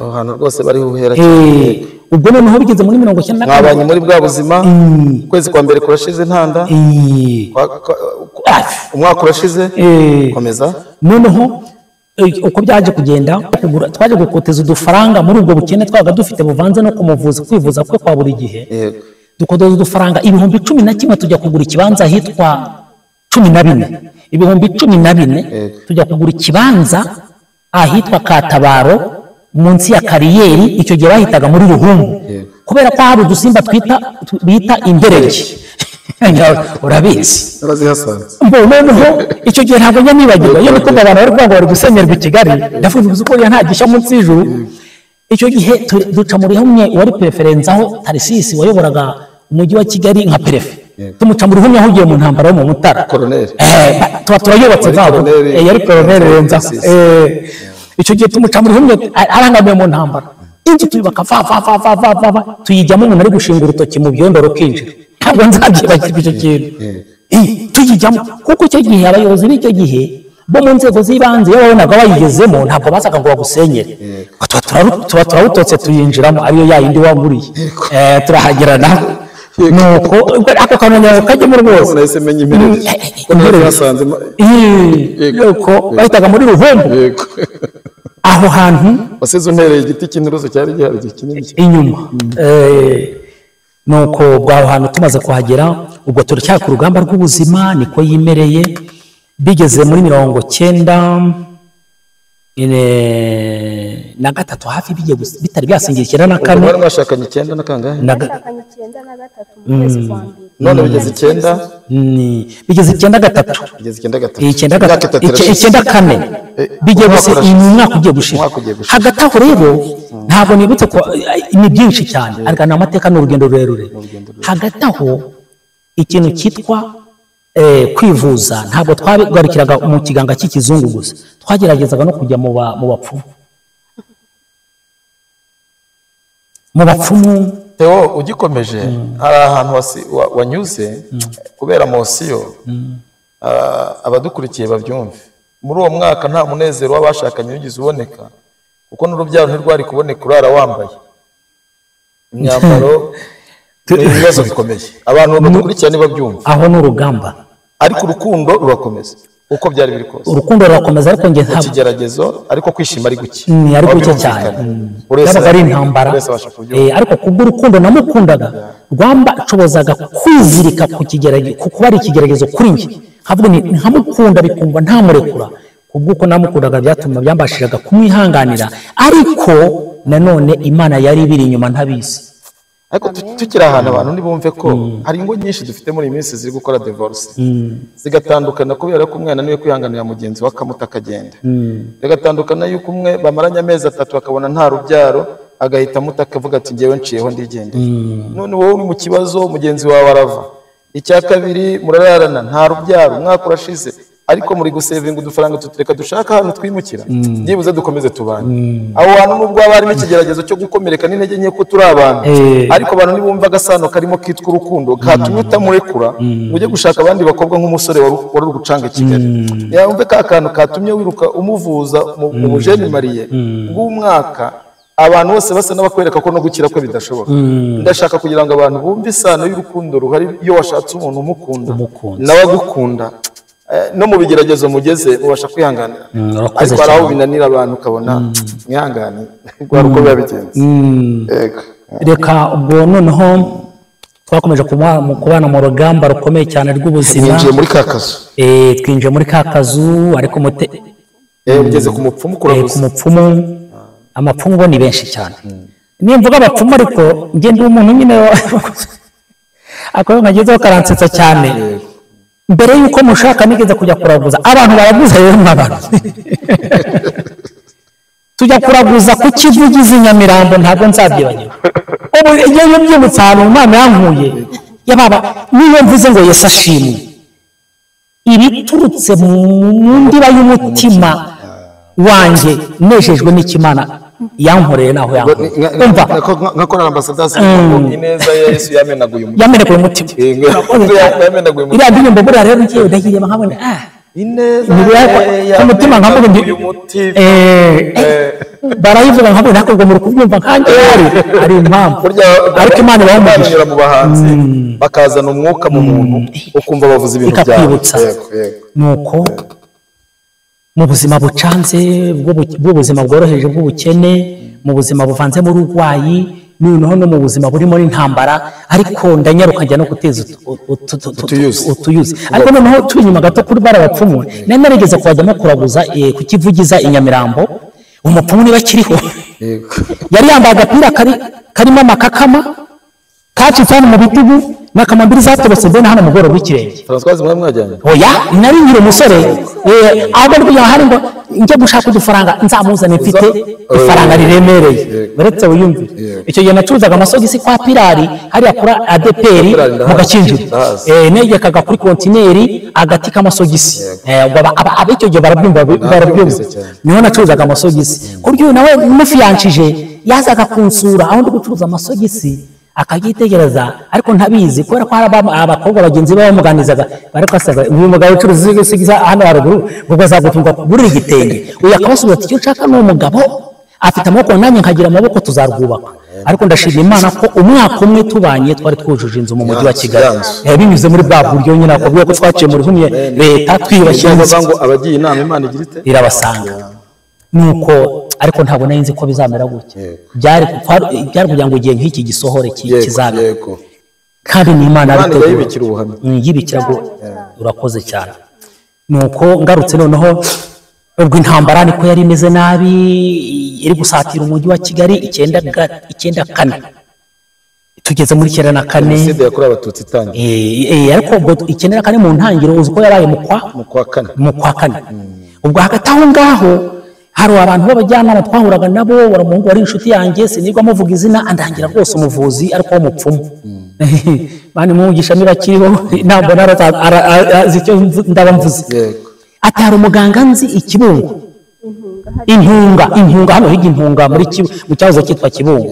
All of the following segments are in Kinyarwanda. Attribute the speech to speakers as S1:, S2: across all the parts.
S1: ahantu rwose bari huhera
S2: cyane ubwo noneho bigeze muri 90
S1: mwabanye muri bwa buzima kwezi kwa mbere kurashize ntanda umwaka urashize komeza
S2: noneho uko byaje kugenda twaje gukoteza udufaranga muri ubwo bukene twaga dufite buvanze no kumuvuza kwivuza kwe kwa buri gihe dukodeza udufaranga ibihumbi 11 tujya kugura ikibanza hitwa 14 ibihumbi 14 tujya kugura ikibanza ahitwa Katabaro munsi ya kariyeri icyo gihe bahitaga muri Ruhumbu kubera ko hari udusimba bita imberege urabizi
S1: urazihasanze
S2: noneho icyo gihe ntabwo njya nibagirwa iyo niko abantu bari kwanga bari gusenyerwa i Kigali ndavuga uko nta gisha munsi y'ijuru icyo gihe duca muri humwe wari preference aho Tarisisi wayoboraga umujyi wa Kigali nka prefe tumuca muri humwe ahugiye mu ntambara yo mu Mutara
S1: colonel
S2: turayobatse zabo yari colonel renza icyo gihe tumuca muri humwe arangamiye mu ntambara inji tuyubaka fa tuyijyamo umuntu ari gushinga urutoki mu byondo rukinjira ntabwo nzabyibagirwa icyo kintu tuyijyamo kuko icyo gihe abayobozi b'icyo gihe bo mu nzego z'ibanze iyo wabonaga bayigezemo ntabwo basaga ngo bagusenyere tuba turawutotse tuyinjiramo ariyo yayindi wanguriye turahagera naho nuko ako kananya kajyemo rwose
S1: nahise menya imbere yasanze
S2: yuko bahitaga muri Ruhumbu aho hantu
S1: wasize untereye igiti cy'inturusu cyari gihari kinini
S2: inyuma nuko bwaho hantu tumaze kuhagera ubwo turacyaka urugamba rw'ubuzima niko yimereye bigeze muri 90 na gatatu hafi bitari byasingiye 9 na 4
S1: bari mwashakanye 9 na kangahe
S3: nashakanye 9 na 3 mu kwezi kwa mbere
S1: none bigeze 9
S2: bigeze 9 gatatu
S1: bigeze 9 gatatu
S2: 9 kane bigiye gusa umwaka ugiye gushira hagati aho rero ntabwo nibutse ko ni byinshi cyane ariko n'amateka n'urugendo rurerure hagati aho ikintu cyitwa kwivuza ntabwo twagarukiraga mu kiganga cy'ikizungu gusa twageragezaga no kujya mu bapfumu
S1: Theo ugikomeje hari ahantu wanyuze kubera mosiyo abadukurikiye babyumve muri uwo mwaka nta munezero w'abashakanye ugize uboneka kuko n'urubyaro ntirwari kuboneka urara wambaye imyambaro ibibazo bikomeye abantu badukurikirana babyumva
S2: aho n'urugamba
S1: ariko urukundo rurakomeza uko byari biri kose
S2: urukundo rurakomeza ariko nge ntabwo
S1: ikigeragezo ariko kwishima ari guke
S2: ni ari guke cyane yabaga ari intambara ariko kubw'urukundo namukundaga rwamba cobozaga kwizirika ku kigeragezo kuko ari ikigeragezo kuri nge havuga ni nkamukunda bikumva ntamurekura kubw'uko namukundaga byatuma byambashiraga kumwihanganira ariko nanone Imana yari ibiri inyuma ntabizi
S1: ariko tukiri ahantu abantu nibumve ko hari ingo nyinshi dufite muri iyi minsi ziri gukora divorce zigatandukana kubera ko umwana niwe kwihanganira mugenzi we akamuta akagenda bigatandukana yuko umwe bamaranye amezi 3 akabona nta rubyaro agahita amuta akavuga ati ngewe nciyeho ndigendeye none wowe uri mu kibazo mugenzi wawe arava icya kabiri murararana nta rubyaro umwaka urashize ariko muri gusevinga udufaranga tutureka dushaka ahantu twimukira byibuze dukomeze tubane abo bantu nubwo barimo ikigeragezo cyo gukomereka n'intege nke ko turi abantu ariko abantu nibumva agasano karimo kitwa urukundo katumye utamurekura ujye gushaka abandi bakobwa nk'umusore wari gucanga Kigali yumve ka kantu katumye wiruka umuvuza mu bujeni mariye bw'umwaka abantu bose basa n'abakwereka ko no gukira kwe bidashoboka ndashaka kugira ngo abantu bumve isano y'urukundo ruhari iyo washatse umuntu umukunda nawe agukunda no mu bigeragezo mugeze ubasha kwihanganira ariko araho binanira abantu ukabona mwihangane rwari uko biba bigenze
S2: reka ubwo noneho twakomeje kubana mu rugamba rukomeye cyane rw'ubuzima
S1: twinjiye muri kakazu
S2: twinjiye muri kakazu ariko
S1: ugeze ku mupfumu
S2: ku mupfumu amapfumu bo ni benshi cyane nimvuga abapfumu ariko njye ndi umuntu nyine akora nkagezeho karansetsa cyane mbere yuko mushaka nigeze kujya kuraguza abantu baraguza rero mw'abantu tujya kuraguza ku Kivugizi Nyamirambo ntabwo nzabyibagirwa ubu iyo byibutse ahantu Imana yankuye yababa niyo mvuze ngo Yesu ashimwe ibiturutse mu ndiba y'umutima wanjye nejejwe n'ikimana yankoreye naho
S1: umva nkakora ambassadors ineza ya Yesu yamenaguye
S2: umutima iriya ndirimbo buriya rero ngiye ndahireba nkabona
S1: ineza
S2: ku mutima nkavuga ndi barayivuga nkavuga nako muri kubyumva nkanjye ari impamvu ariko Imana ibamugisha
S1: mu bahanzi bakazana umwuka mu muntu ukumva bavuze ibintu byabo
S2: nuko mu buzima bucanze bw'ubuzima bworoheje bw'ubukene mu buzima buvanze mu urwayi noneho no mu buzima burimo n'intambara ariko ndanyaruka njya no guteza utuyuzi ariko noneho turi inyuma gato kuri barabapfumu nari narigeze kubajyamo kuraguza kukivugiza inyamirambo umupfumu niba kiriho yari yambaye agapira karimo amakakama kacitse hano mu bitugu n'akamambiri zatobose bene hano mu bworo bw'ikirenge
S1: Françoise mwe mwajyanye
S2: oya nari nkiri umusore ahubwo rw'iyo hari ngo njye gushaka udufaranga nzamuzane mfite ifaranga riremereye uretse wiyumvire icyo gihe nacuruzaga amasogisi kwa Pirari hariya kuri ADPR mu Gakinjiro negekaga kuri kontineri agati k'amasogisi icyo gihe barabyumva niho nacuruzaga amasogisi kuryo nawe mufiyanshije yazaga kunsura aho ndi gucuruza amasogisi akagitegereza ariko ntabizi kubera ko hari abakobwa bagenzi be bamuganizaga bariko asaga uyu mugabo ucuruza sigiza hano haruguru ubwo azagutunga buri igitenge uyu akabasubiza ati cyo nshaka ni umugabo afite amaboko nanjye nkagira amaboko tuzarwubaka ariko ndashimira Imana ko umwaka umwe tubanye twari twujuje inzu mu mujyi wa Kigali binyuze muri bwa buryo nyine akubwiye ko twaciye muri humye leta twiyubashye
S1: ngo abagiye inama Imana igira ite
S2: irabasanga nuko ariko ntabwo nari nzi ko bizamera gutya byari kugira ngo igihe nk'iki gisohore kizabe kandi ni Imana
S1: yibikira ubuhamya
S2: yibikira ngo urakoze cyane nuko ngarutse noneho ubwo intambara niko yari imeze nabi iri gusatira umujyi wa Kigali 94 tugeze muri 94
S1: Jenoside yakorewe abatutsi itangiye
S2: ariko ubwo 94 mu ntangiro uzi ko yaraye mu kwa kane ubwo hagati aho ngaho hari abantu b'abajyanama twahuraga nabo waramuhungu wari inshuti yanjye sinirwa muvuga izina andangira rwose umuvuzi ariko w'umupfumu bani mugisha nirakiriho ntabwo narazi icyo ndaba mvuze ati hari umuganga nzi ikibungo intunga hano higa intunga mu cyahoze cyitwa kibungo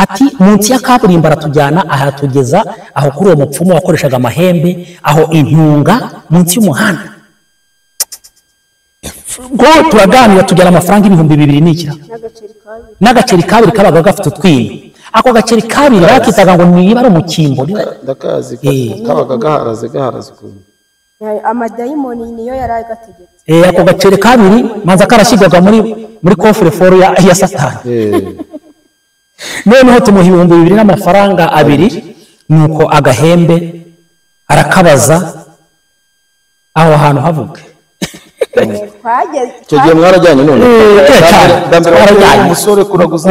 S2: ati munsi ya kaburimbo aratujyana ahatugeza aho kuri uwo mupfumu wakoreshaga amahembe aho intunga munsi y'umuhanda ngo turaganira tugera amafaranga 2,000 n'ikira n'agaceri kabiri kabaga gafite utwinyo ako gaceri kabiri bakitaga ngo niba ari umukimbo
S1: ndakazi kabaga gaharaze
S3: amadayimoni niyo yaragategetse
S2: ako gaceri kabiri manza karashyirwaga muri coffre fort ya Satani noneho tumuha 2,000 n'amafaranga 2 nuko agahembe arakabaza aho hantu havuga
S1: icyo gihe mwarajyanye none
S2: twarajyanye
S1: umusore kuraguza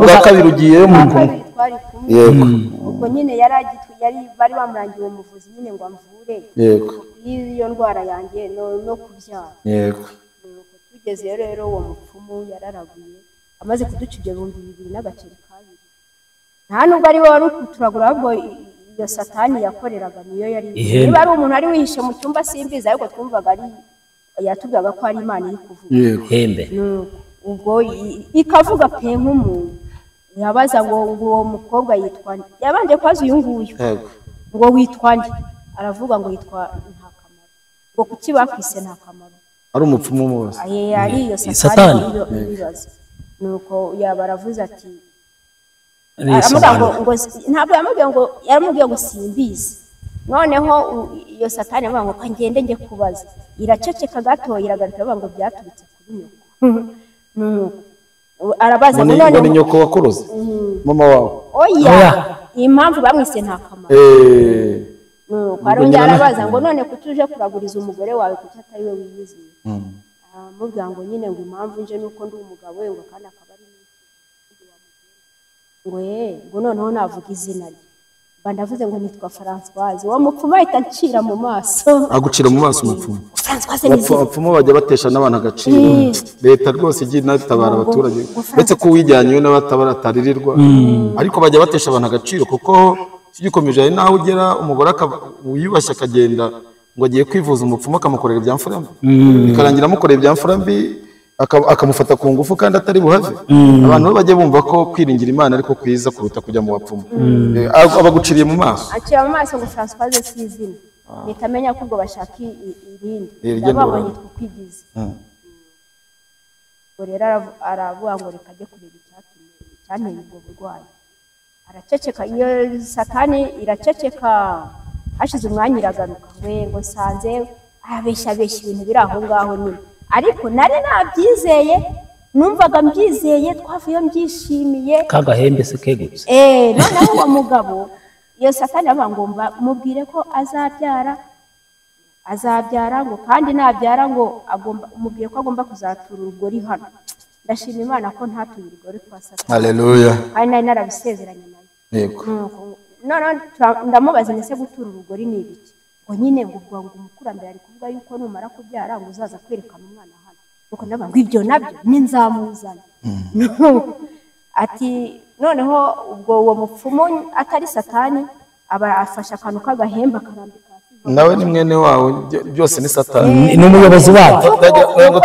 S1: bwa kabiri ugiyeyo muri kumwe
S3: yego ubwo nyine yari bari bamurangiye umuvuzi nyine ngo amvure
S1: yego
S3: iyo ndwara yanjye no kubyara
S1: yego
S3: tugeze rero uwo mupfumu yararaguye amaze kuduca ibyo 2,000 n'agaceri kabiri nta nubwo ari wari kuturagura ahubwo iyo Satani yakoreraga niyo yari niba ari umuntu ari wihishe mu cyumba simbiza ariko twumvaga ari yatubyaga ko ari Imana iri kuvuga
S2: hembe
S3: ubwo ikavuga pe nk'umuntu yabaza ngo uwo mukobwa yitwa yabanje kwaza uyu nguyu ngo witwa nde aravuga ngo yitwa nta kamaro ngo kuki bakwise nta kamaro
S1: ari umupfumu wose
S3: ari iyo Satani ibibazo nuko yabaravuze ati ntabwo yamubwiye ngo simbizi noneho iyo Satani avuga ngo ngende njye kubaza iraceceka gato iragaruka avuga ngo byaturutse kuri nyoko arabaza ngo none
S1: ni nyoko wakuruze mama wawe
S3: oya impamvu bamwise nta kamaro arongera arabaza ngo none kutuje kuraguriza umugore wawe kuki atari we wiyiziye aramubwira ngo nyine ngo impamvu nje nuko ndi umugabo we ngo kandi akaba ari ngo noneho navuga izina rye bandavuze ngo nitwa Françoise wa mupfumu ahita ncira mu maso
S1: agucira mu maso umupfumu
S3: Françoise ni
S1: umupfumu bajya batesha n'abantu agaciro leta rwose igiye natabara abaturage ndetse ko wijyanye n'abatabara ataririrwa ariko bajya batesha abantu agaciro kuko kigikomeje ari naho ugera umugore wiyubashye akagenda ngo agiye kwivuza umupfumu akamukorera ibyamfura mbi bikarangira amukorera ibyamfura mbi akamufata ku ngufu kandi atari buhave abantu bajye bumva ko kwiringira Imana ariko kwiza kuruta kujya mu bapfumu abaguciriye mu maso
S3: acira mu maso ngo Françoise sizina nitamenya ko ubwo bashaka irindi ndababo nitwukwigize ubwo rero aravuga ngo reka ajye kureba icyanteye ubwo burwayi araceceka iyo satani iraceceka hashize umwanya iragaruka ngo nsanze abeshya ibintu biri aho ngaho nyine ariko nari nabyizeye numvaga mbyizeye twavuye mbyishimiye
S2: kagahembe se kegutse
S3: noneho uwo mugabo iyo satani avuga ngo mubwire ko azabyara ngo kandi nabyara ngo umubwire ko agomba kuzatura urugori hano ndashima Imana ko ntatuye urugori kwa satani
S1: haleluya
S3: kandi nari narabisezeranye nayo
S1: yego
S3: none ndamubaza nese gutura urugori ni ibiki ngo nyine ngo umukurambere ari kuvuga yuko numara kubyara ngo uzaza kwerekana umwana hano nuko ndavuga ngo ibyo nabyo ni nzamuzana ati noneho ubwo uwo mupfumu atari satani aba afasha akantu k'agahemba karambika
S1: nawe ni mwene wawe byose ni satani
S2: ni umuyobozi wabo
S1: ngo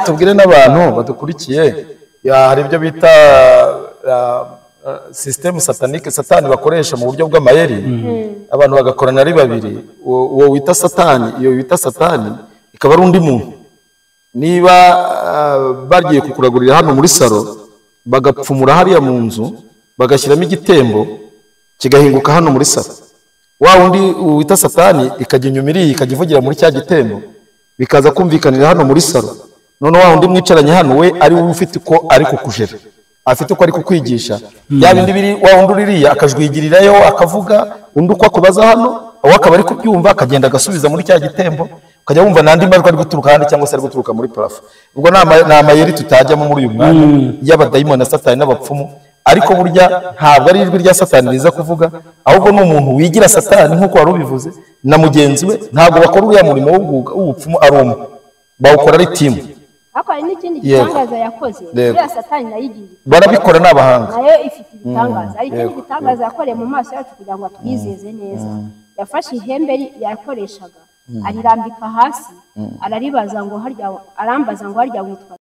S1: tubwire n'abantu badukurikiye hari ibyo bita system satanique satani bakoresha mu buryo bw'amayeri abantu bagakorana ari babiri uwo wita satani iyo wita satani ikaba ari undi muntu niba bagiye kukuragurira hano muri salo bagapfumura hariya mu nzu bagashyiramo igitembo kigahinguka hano muri salo wa wundi wita satani ikajya inyuma ikajya ivugira muri cya gitembo bikaza kumvikanira hano muri salo none wa wundi mwicaranye hano we ari we ufite uko ari kukujera afite uko ari kukwigisha bya bindi biri wa wundi uririya akajwigirirayo akavuga undi uko akubaza hano aho akaba ari kubyumva akagenda agasubiza muri cya gitembo ukajya wumva nandi majwi ari guturuka handi cyangwa se ari guturuka muri parafo ubwo ni amayeri tutajyamo muri uyu mwanya y'abadayimoni na satani n'abapfumu ariko burya ntabwo ari ijwi rya satani riza kuvuga ahubwo ni umuntu wigira satani nk'uko wari ubivuze na mugenzi we ntabwo bakora uriya murimo w'ubupfumu ari umwe bawukora ari timu
S3: ariko hari n'ikindi gitangaza yakoze uriya satani nayigiye
S1: barabikora n'abahanga
S3: nayo ifite ibitangaza hari ikindi gitangaza yakoreye mu maso yacu kugira ngo atwizeze neza yafashe ihembe yakoreshaga arirambika hasi araribaza ngo harya arambaza ngo harya witwa